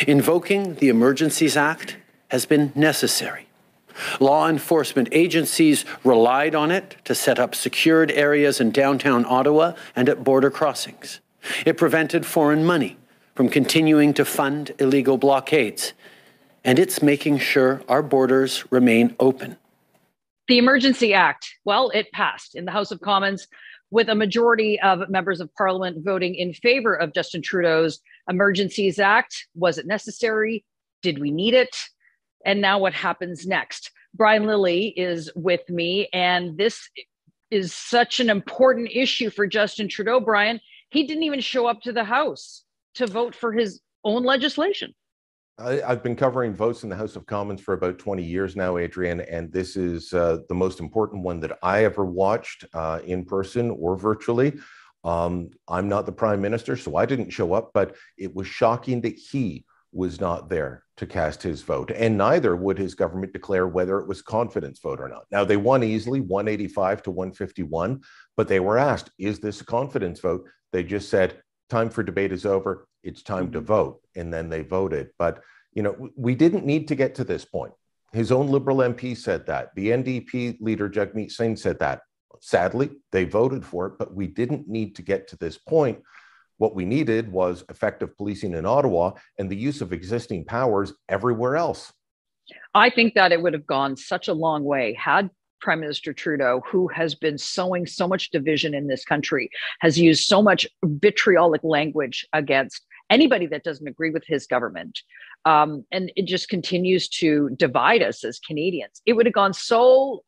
Invoking the Emergencies Act has been necessary. Law enforcement agencies relied on it to set up secured areas in downtown Ottawa and at border crossings. It prevented foreign money from continuing to fund illegal blockades, and it's making sure our borders remain open. The Emergency Act, well, it passed in the House of Commons with a majority of members of Parliament voting in favor of Justin Trudeau's Emergencies Act. Was it necessary? Did we need it? And now what happens next? Brian Lilley is with me, and this is such an important issue for Justin Trudeau, Brian. He didn't even show up to the House to vote for his own legislation. I've been covering votes in the House of Commons for about 20 years now, Adrienne, and this is the most important one that I ever watched in person or virtually. I'm not the Prime Minister, so I didn't show up, but it was shocking that he was not there to cast his vote, and neither would his government declare whether it was confidence vote or not. Now, they won easily, 185 to 151, but they were asked, is this a confidence vote? They just said, time for debate is over, it's time to vote, and then they voted. But, you know, we didn't need to get to this point. His own Liberal MP said that. The NDP leader, Jagmeet Singh, said that. Sadly, they voted for it, but we didn't need to get to this point. What we needed was effective policing in Ottawa and the use of existing powers everywhere else. I think that it would have gone such a long way had Prime Minister Trudeau, who has been sowing so much division in this country, has used so much vitriolic language against anybody that doesn't agree with his government. And it just continues to divide us as Canadians. It would have gone so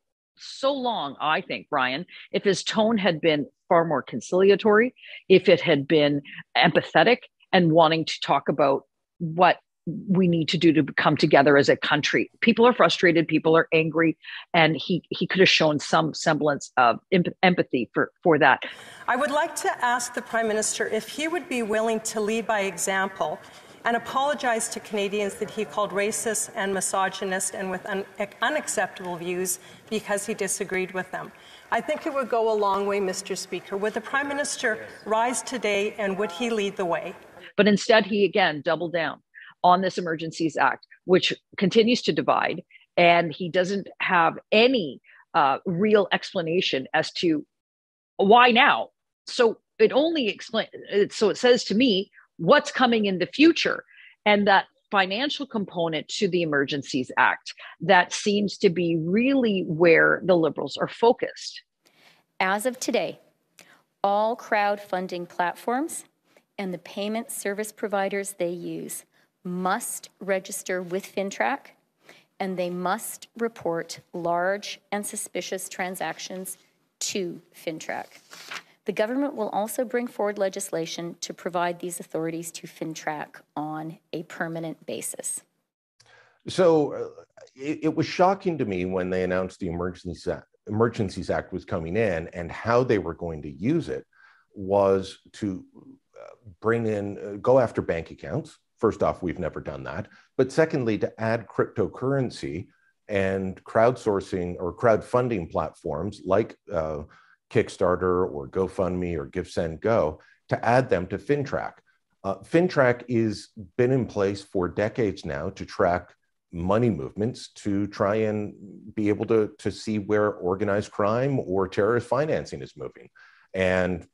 long, I think, Brian, if his tone had been far more conciliatory, if it had been empathetic and wanting to talk about what we need to do to come together as a country. People are frustrated, people are angry, and he could have shown some semblance of empathy for that. I would like to ask the Prime Minister if he would be willing to lead by example and apologize to Canadians that he called racist and misogynist and with unacceptable views because he disagreed with them. I think it would go a long way, Mr. Speaker. Would the Prime Minister rise today, and would he lead the way? But instead, he again doubled down on this Emergencies Act, which continues to divide, and he doesn't have any real explanation as to why now. So it only explains. So it says to me what's coming in the future, and that financial component to the Emergencies Act that seems to be really where the Liberals are focused. As of today, all crowdfunding platforms and the payment service providers they use must register with FINTRAC, and they must report large and suspicious transactions to FINTRAC. The government will also bring forward legislation to provide these authorities to FINTRAC on a permanent basis. So it was shocking to me when they announced the Emergencies Act was coming in, and how they were going to use it was to bring in, go after bank accounts. First off, we've never done that. But secondly, to add cryptocurrency and crowdsourcing or crowdfunding platforms like Kickstarter or GoFundMe or GiveSendGo, to add them to FINTRAC. FINTRAC has been in place for decades now to track money movements, to try and be able to see where organized crime or terrorist financing is moving. And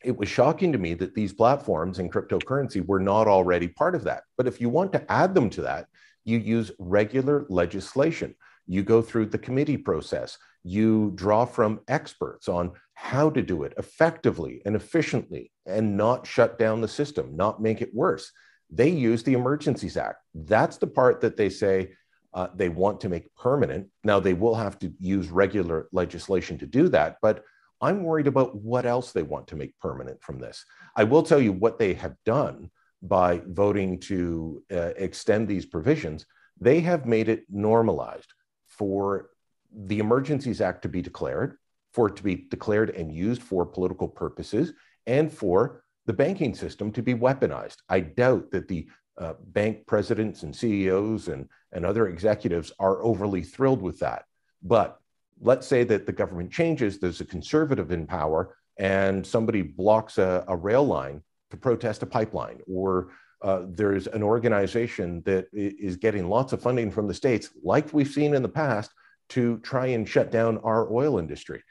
it was shocking to me that these platforms and cryptocurrency were not already part of that. But if you want to add them to that, you use regular legislation. You go through the committee process. You draw from experts on how to do it effectively and efficiently and not shut down the system, not make it worse. They use the Emergencies Act. That's the part that they say they want to make permanent. Now, they will have to use regular legislation to do that, but I'm worried about what else they want to make permanent from this. I will tell you what they have done by voting to extend these provisions. They have made it normalized for the Emergencies Act to be declared, for it to be declared and used for political purposes, and for the banking system to be weaponized. I doubt that the bank presidents and CEOs and other executives are overly thrilled with that. But let's say that the government changes, there's a conservative in power, and somebody blocks a rail line to protest a pipeline, or There's an organization that is getting lots of funding from the states, like we've seen in the past, to try and shut down our oil industry.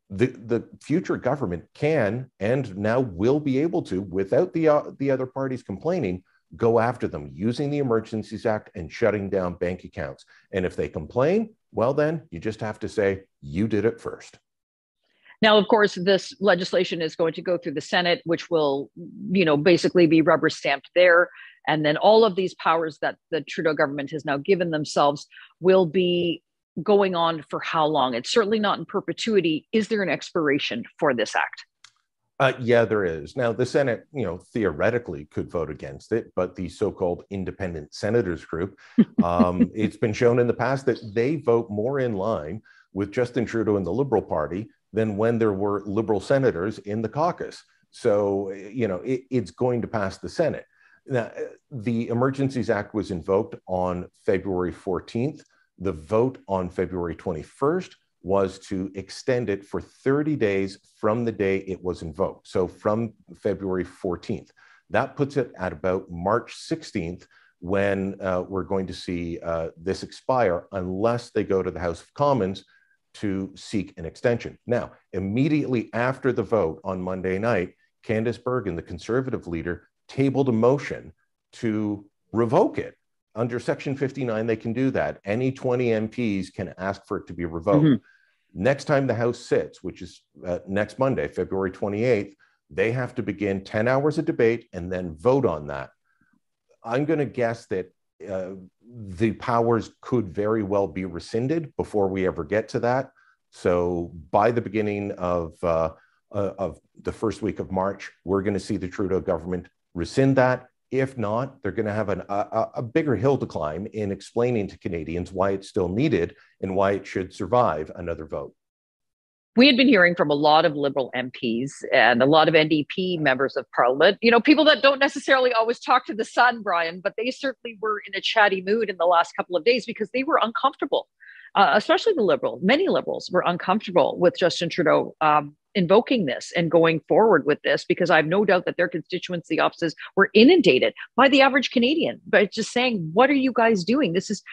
The future government can and now will be able to, without the other parties complaining, go after them using the Emergencies Act and shutting down bank accounts. And if they complain, well, then you just have to say, you did it first. Now, of course, this legislation is going to go through the Senate, which will, basically be rubber stamped there. And then all of these powers that the Trudeau government has now given themselves will be going on for how long? It's certainly not in perpetuity. Is there an expiration for this act? Yeah, there is. Now, the Senate, theoretically could vote against it, but the so-called independent senators group, it's been shown in the past that they vote more in line with Justin Trudeau and the Liberal Party than when there were Liberal senators in the caucus. So, it's going to pass the Senate. Now, the Emergencies Act was invoked on February 14th. The vote on February 21st was to extend it for 30 days from the day it was invoked. So from February 14th. That puts it at about March 16th when we're going to see this expire unless they go to the House of Commons to seek an extension. Now, immediately after the vote on Monday night, Candice Bergen, the Conservative leader, tabled a motion to revoke it. Under Section 59, they can do that. Any 20 MPs can ask for it to be revoked. Mm-hmm. Next time the House sits, which is next Monday, February 28th, they have to begin 10 hours of debate and then vote on that. I'm going to guess that the powers could very well be rescinded before we ever get to that. So by the beginning of the first week of March, we're going to see the Trudeau government rescind that. If not, they're going to have a bigger hill to climb in explaining to Canadians why it's still needed and why it should survive another vote. We had been hearing from a lot of Liberal MPs and a lot of NDP members of Parliament, people that don't necessarily always talk to the sun, Brian, but they certainly were in a chatty mood in the last couple of days because they were uncomfortable, especially many Liberals were uncomfortable with Justin Trudeau invoking this and going forward with this, because I have no doubt that their constituency offices were inundated by the average Canadian, but just saying, what are you guys doing? This is,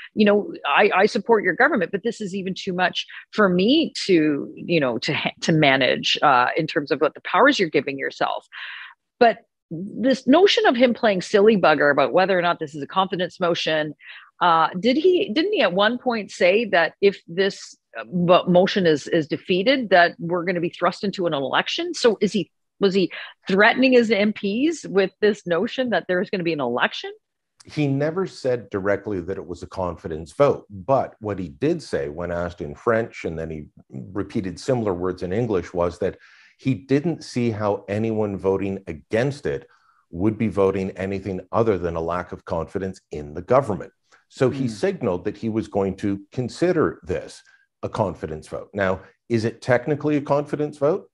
I support your government, but this is even too much for me to manage in terms of what the powers you're giving yourself. But this notion of him playing silly bugger about whether or not this is a confidence motion, didn't he at one point say that if this motion is defeated, that we're going to be thrust into an election? So was he threatening his MPs with this notion that there's going to be an election? He never said directly that it was a confidence vote, but what he did say when asked in French, and then he repeated similar words in English, was that he didn't see how anyone voting against it would be voting anything other than a lack of confidence in the government. So he signaled that he was going to consider this a confidence vote. Now, is it technically a confidence vote?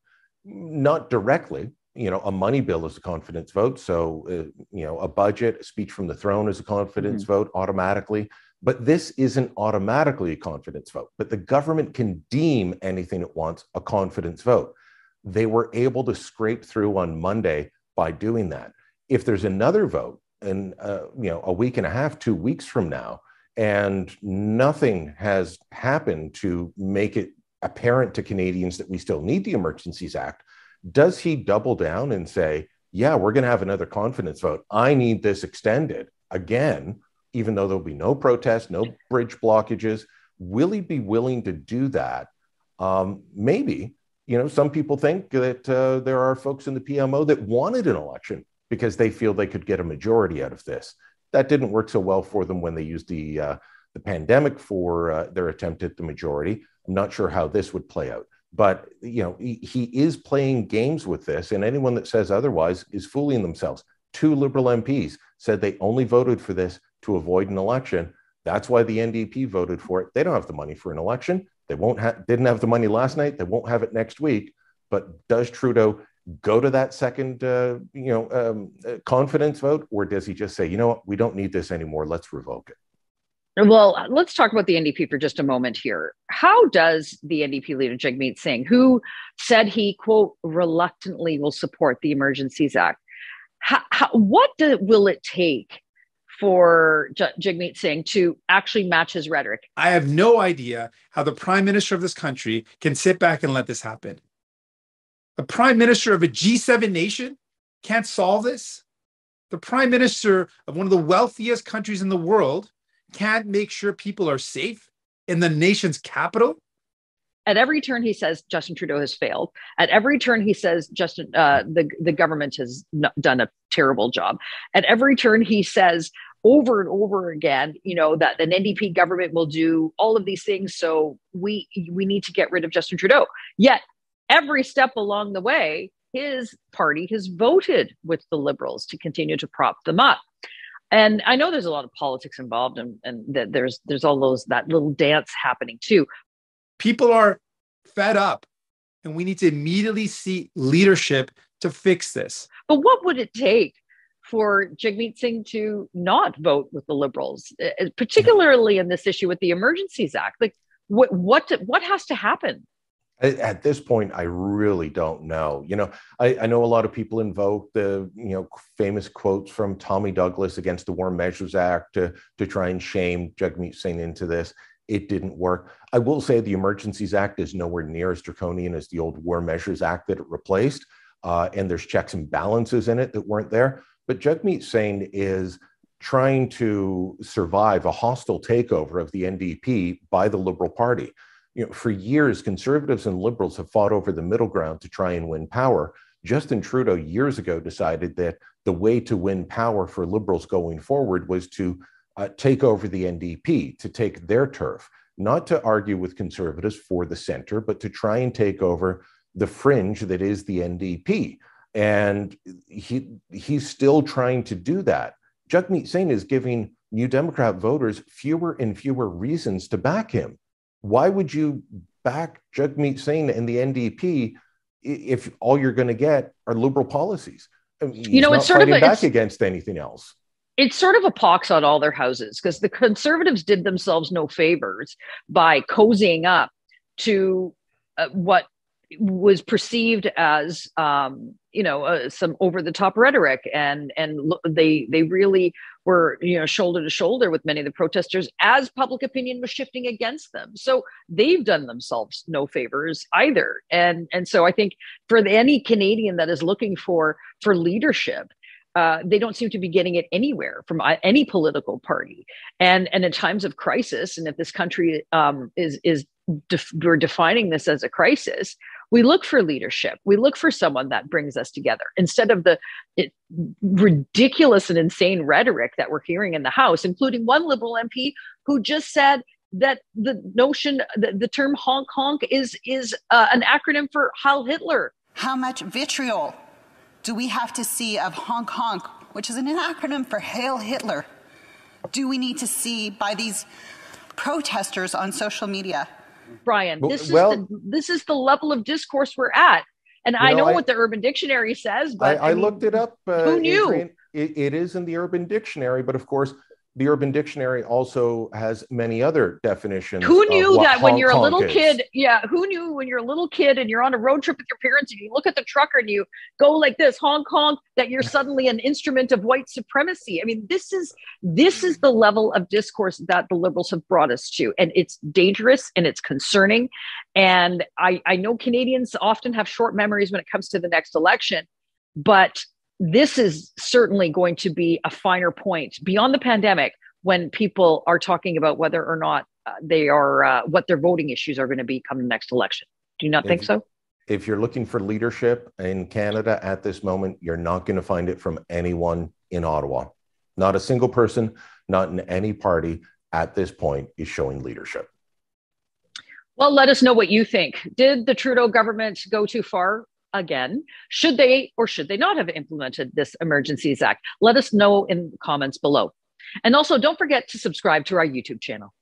Not directly. A money bill is a confidence vote. So, a budget, a speech from the throne is a confidence vote automatically. But this isn't automatically a confidence vote. But the government can deem anything it wants a confidence vote. They were able to scrape through on Monday by doing that. If there's another vote, in a week and a half, 2 weeks from now, and nothing has happened to make it apparent to Canadians that we still need the Emergencies Act, does he double down and say, yeah, we're going to have another confidence vote. I need this extended again, even though there'll be no protest, no bridge blockages? Will he be willing to do that? Maybe. Some people think that there are folks in the PMO that wanted an election because they feel they could get a majority out of this. That didn't work so well for them when they used the pandemic for their attempt at the majority. I'm not sure how this would play out. But, he is playing games with this, and anyone that says otherwise is fooling themselves. 2 Liberal MPs said they only voted for this to avoid an election. That's why the NDP voted for it. They don't have the money for an election. They didn't have the money last night. They won't have it next week. But does Trudeau go to that second, confidence vote, or does he just say, what, we don't need this anymore, let's revoke it? Well, let's talk about the NDP for just a moment here. How does the NDP leader, Jagmeet Singh, who said he, quote, reluctantly will support the Emergencies Act, Will it take for Jagmeet Singh to actually match his rhetoric? I have no idea how the prime minister of this country can sit back and let this happen. The prime minister of a G7 nation can't solve this. The prime minister of one of the wealthiest countries in the world can't make sure people are safe in the nation's capital. At every turn, he says Justin Trudeau has failed. At every turn, he says the government has done a terrible job. At every turn, he says over and over again, that an NDP government will do all of these things. So we need to get rid of Justin Trudeau. Yet every step along the way, his party has voted with the Liberals to continue to prop them up. And I know there's a lot of politics involved, and that there's all that little dance happening too. People are fed up, and we need to immediately see leadership to fix this. But what would it take for Jagmeet Singh to not vote with the Liberals, particularly in this issue with the Emergencies Act? Like, what has to happen? At this point, I really don't know. I know a lot of people invoke the famous quotes from Tommy Douglas against the War Measures Act to try and shame Jagmeet Singh into this. It didn't work. I will say the Emergencies Act is nowhere near as draconian as the old War Measures Act that it replaced. And there's checks and balances in it that weren't there. But Jagmeet Singh is trying to survive a hostile takeover of the NDP by the Liberal Party. For years, Conservatives and Liberals have fought over the middle ground to try and win power. Justin Trudeau years ago decided that the way to win power for Liberals going forward was to take over the NDP, to take their turf, not to argue with Conservatives for the center, but to try and take over the fringe that is the NDP. And he's still trying to do that. Jagmeet Singh is giving New Democrat voters fewer and fewer reasons to back him. Why would you back Jagmeet Singh and the NDP if all you're going to get are Liberal policies? He's not fighting back against anything else. It's sort of a pox on all their houses, because the Conservatives did themselves no favors by cozying up to what was perceived as some over-the-top rhetoric, and they really were shoulder to shoulder with many of the protesters as public opinion was shifting against them. So they've done themselves no favors either, and so I think for any Canadian that is looking for leadership, they don't seem to be getting it anywhere from any political party. And in times of crisis, and if this country we're defining this as a crisis, we look for leadership. We look for someone that brings us together instead of the ridiculous and insane rhetoric that we're hearing in the House, including one Liberal MP who just said that the notion, the term honk honk is an acronym for Heil Hitler. How much vitriol do we have to see of honk honk, which is an acronym for Hail Hitler, do we need to see by these protesters on social media? Brian, this is the level of discourse we're at. And I know what the Urban Dictionary says, but I looked it up. Who knew? Adrienne, it is in the Urban Dictionary, but of course, the Urban Dictionary also has many other definitions. Who knew that when you're a little is. kid? Yeah, who knew when you're a little kid and you're on a road trip with your parents and you look at the trucker and you go like this, honk honk, that you're suddenly an instrument of white supremacy? I mean, this is the level of discourse that the Liberals have brought us to, and it's dangerous and it's concerning. And I know Canadians often have short memories when it comes to the next election, but this is certainly going to be a finer point beyond the pandemic when people are talking about whether or not they are what their voting issues are going to be come the next election. Do you not think so? If you're looking for leadership in Canada at this moment, you're not going to find it from anyone in Ottawa. Not a single person, not in any party at this point is showing leadership. Well, let us know what you think. Did the Trudeau government go too far? Again, should they or should they not have implemented this Emergencies Act? Let us know in the comments below. And also, don't forget to subscribe to our YouTube channel.